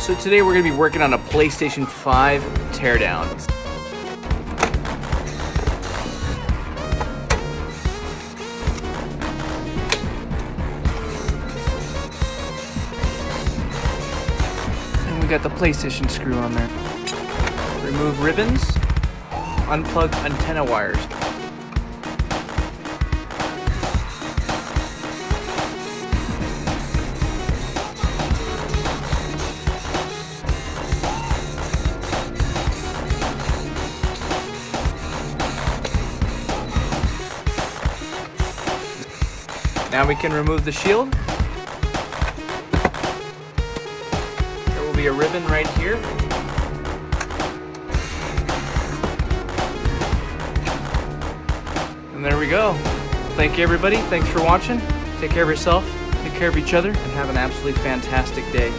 So today we're going to be working on a PlayStation 5 Teardown. And we got the PlayStation screw on there. Remove ribbons, unplug antenna wires. Now we can remove the shield. There will be a ribbon right here. And there we go. Thank you everybody. Thanks for watching. Take care of yourself, take care of each other, and have an absolutely fantastic day.